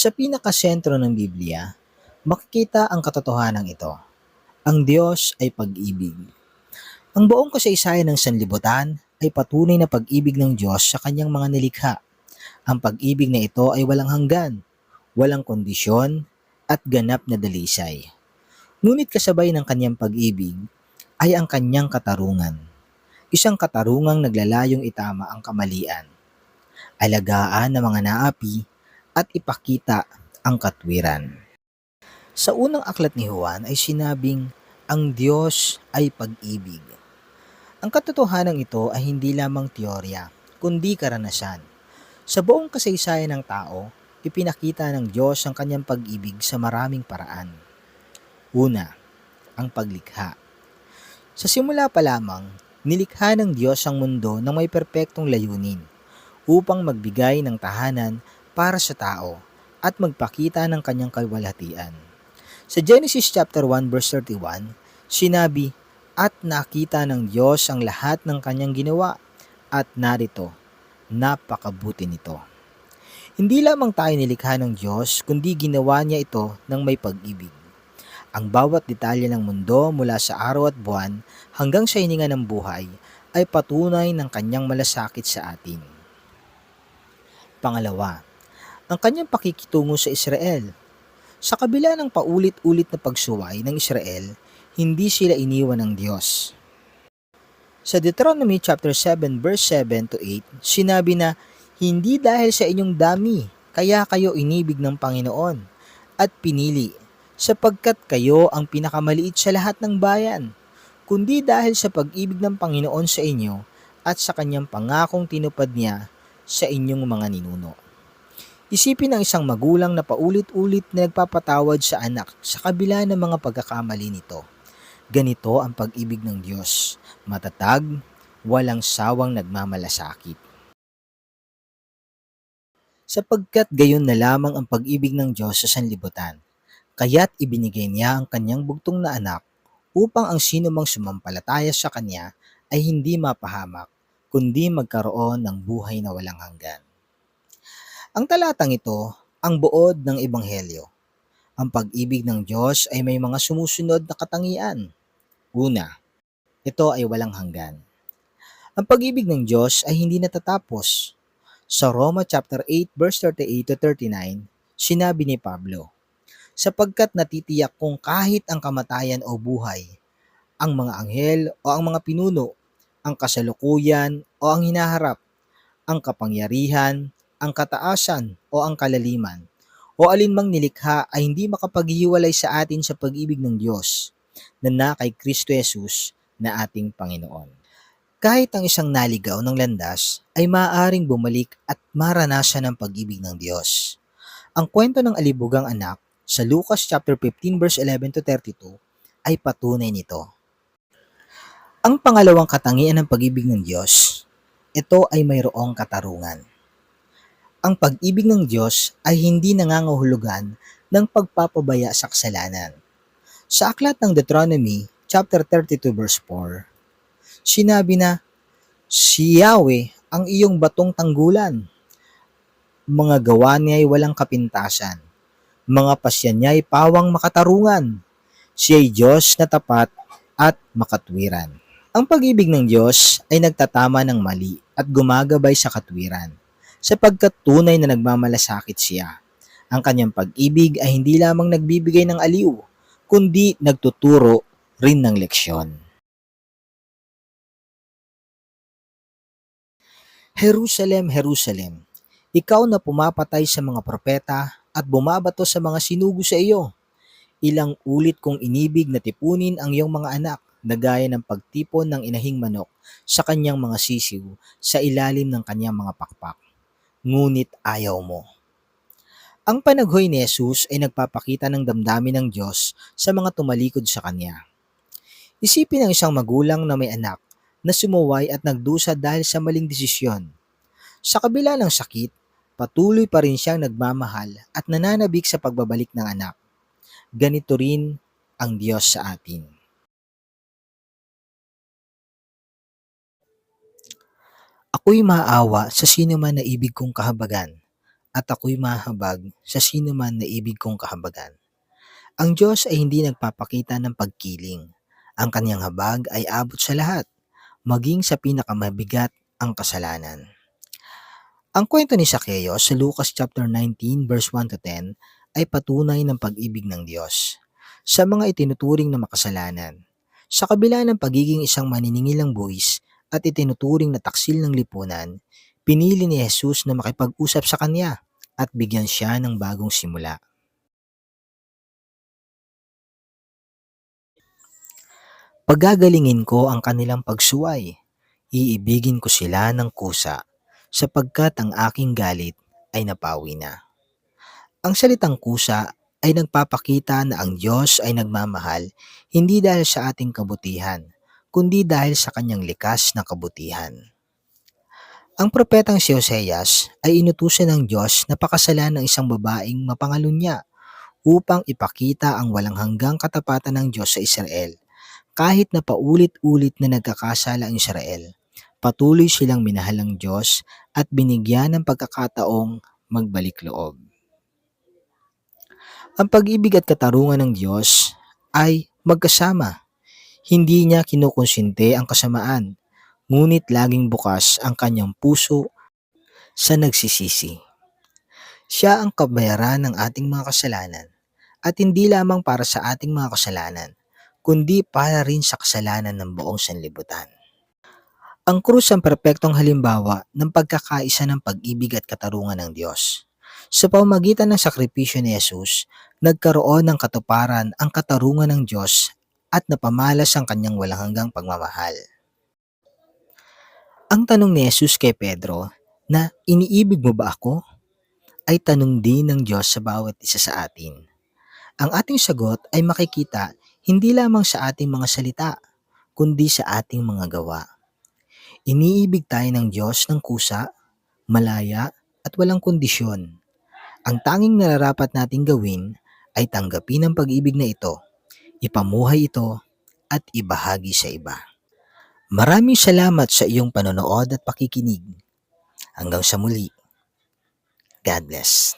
Sa pinakasentro ng Biblia, makikita ang katotohanan ito. Ang Diyos ay pag-ibig. Ang buong kasaysayan ng sanlibutan ay patunay na pag-ibig ng Diyos sa kanyang mga nilikha. Ang pag-ibig na ito ay walang hanggan, walang kondisyon, at ganap na dalisay. Ngunit kasabay ng kanyang pag-ibig ay ang kanyang katarungan. Isang katarungang naglalayong itama ang kamalian, alagaan ng mga naapi, at ipakita ang katwiran. Sa unang aklat ni Juan ay sinabing, ang Diyos ay pag-ibig. Ang katotohanan ito ay hindi lamang teorya, kundi karanasan. Sa buong kasaysayan ng tao, ipinakita ng Diyos ang kanyang pag-ibig sa maraming paraan. Una, ang paglikha. Sa simula pa lamang, nilikha ng Diyos ang mundo na may perpektong layunin upang magbigay ng tahanan para sa tao at magpakita ng kanyang kalwalhatian. Sa Genesis chapter 1 verse 31, sinabi, at nakita ng Diyos ang lahat ng kanyang ginawa at narito, napakabuti nito. Hindi lamang tayo nilikha ng Diyos, kundi ginawa niya ito ng may pag-ibig. Ang bawat detalye ng mundo mula sa araw at buwan hanggang sa hininga ng buhay ay patunay ng kanyang malasakit sa atin. Pangalawa, ang kanyang pakikitungo sa Israel. Sa kabila ng paulit-ulit na pagsuway ng Israel, hindi sila iniwan ng Diyos. Sa Deuteronomy chapter 7 verse 7 to 8, sinabi na, hindi dahil sa inyong dami, kaya kayo inibig ng Panginoon at pinili, sapagkat kayo ang pinakamaliit sa lahat ng bayan, kundi dahil sa pag-ibig ng Panginoon sa inyo at sa kanyang pangakong tinupad niya sa inyong mga ninuno. Isipin ng isang magulang na paulit-ulit na nagpapatawad sa anak sa kabila ng mga pagkakamali nito. Ganito ang pag-ibig ng Diyos, matatag, walang sawang nagmamalasakit. Sapagkat gayon na lamang ang pag-ibig ng Diyos sa sanlibutan, kaya't ibinigay niya ang kanyang bugtong na anak upang ang sino mang sumampalataya sa kanya ay hindi mapahamak, kundi magkaroon ng buhay na walang hanggan. Ang talatang ito, ang buod ng Ebanghelyo. Ang pag-ibig ng Diyos ay may mga sumusunod na katangian. Una, ito ay walang hanggan. Ang pag-ibig ng Diyos ay hindi natatapos. Sa Roma chapter 8 verse 38 to 39, sinabi ni Pablo, sapagkat natitiyak kong kahit ang kamatayan o buhay, ang mga anghel o ang mga pinuno, ang kasalukuyan o ang hinaharap, ang kapangyarihan, ang kataasan o ang kalaliman, o alinmang nilikha ay hindi makapaghiwalay sa atin sa pag-ibig ng Diyos na kay Kristo Jesus na ating Panginoon. Kahit ang isang naligaw ng landas ay maaaring bumalik at maranasan ang pag-ibig ng Diyos. Ang kwento ng alibugang anak sa Lucas chapter 15 verse 11 to 32 ay patunay nito. Ang pangalawang katangian ng pag-ibig ng Diyos, ito ay mayroong katarungan. Ang pag-ibig ng Diyos ay hindi nangangahulugan ng pagpapabaya sa kasalanan. Sa aklat ng Deuteronomy, chapter 32 verse 4, sinabi na, si Yahweh ang iyong batong tanggulan. Mga gawa niya ay walang kapintasan. Mga pasya niya ay pawang makatarungan. Siya ay Diyos na tapat at makatwiran. Ang pag-ibig ng Diyos ay nagtatama ng mali at gumagabay sa katwiran, sapagkat tunay na nagmamalasakit siya. Ang kanyang pag-ibig ay hindi lamang nagbibigay ng aliw, kundi nagtuturo rin ng leksyon. Jerusalem, Jerusalem, ikaw na pumapatay sa mga propeta at bumabato sa mga sinugo sa iyo. Ilang ulit kong inibig na tipunin ang iyong mga anak na gaya ng pagtipon ng inahing manok sa kanyang mga sisiw sa ilalim ng kanyang mga pakpak. Ngunit ayaw mo. Ang panaghoy ni Jesus ay nagpapakita ng damdamin ng Diyos sa mga tumalikod sa Kanya. Isipin ng isang magulang na may anak na sumuway at nagdusa dahil sa maling desisyon. Sa kabila ng sakit, patuloy pa rin siyang nagmamahal at nananabik sa pagbabalik ng anak. Ganito rin ang Diyos sa atin. Ako'y maawa sa sino man na ibig kong kahabagan at ako'y mahabag sa sinuman na ibig kong kahabagan. Ang Diyos ay hindi nagpapakita ng pagkiling. Ang kanyang habag ay abot sa lahat, maging sa pinakamabigat ang kasalanan. Ang kwento ni Zacchaeus sa Lucas chapter 19 verse 1 to 10 ay patunay ng pag-ibig ng Diyos sa mga itinuturing na makasalanan. Sa kabila ng pagiging isang maniningil buwis at itinuturing na taksil ng lipunan, pinili ni Jesus na makipag-usap sa kanya at bigyan siya ng bagong simula. Pagagalingin ko ang kanilang pagsuway, iibigin ko sila ng kusa, sapagkat ang aking galit ay napawi na. Ang salitang kusa ay nagpapakita na ang Diyos ay nagmamahal hindi dahil sa ating kabutihan, kundi dahil sa kanyang likas na kabutihan. Ang propetang si Hoseas ay inutusan ng Diyos na pakasalan ng isang babaeng mapangalunya upang ipakita ang walang hanggang katapatan ng Diyos sa Israel. Kahit na paulit-ulit na nagkakasala ang Israel, patuloy silang minahal ng Diyos at binigyan ng pagkakataong magbalik loob. Ang pag-ibig at katarungan ng Diyos ay magkasama. Hindi niya kinukonsinte ang kasamaan, ngunit laging bukas ang kanyang puso sa nagsisisi. Siya ang kabayaran ng ating mga kasalanan at hindi lamang para sa ating mga kasalanan, kundi para rin sa kasalanan ng buong sanlibutan. Ang krus ang perpektong halimbawa ng pagkakaisa ng pag-ibig at katarungan ng Diyos. Sa pamamagitan ng sakripisyo ni Jesus, nagkaroon ng katuparan ang katarungan ng Diyos at napamalas ang kanyang walang hanggang pagmamahal. Ang tanong ni Jesus kay Pedro na iniibig mo ba ako ay tanong din ng Diyos sa bawat isa sa atin. Ang ating sagot ay makikita hindi lamang sa ating mga salita, kundi sa ating mga gawa. Iniibig tayo ng Diyos ng kusa, malaya at walang kondisyon. Ang tanging nararapat nating gawin ay tanggapin ang pag-ibig na ito, ipamuhay ito at ibahagi sa iba. Maraming salamat sa iyong panonood at pakikinig. Hanggang sa muli. God bless.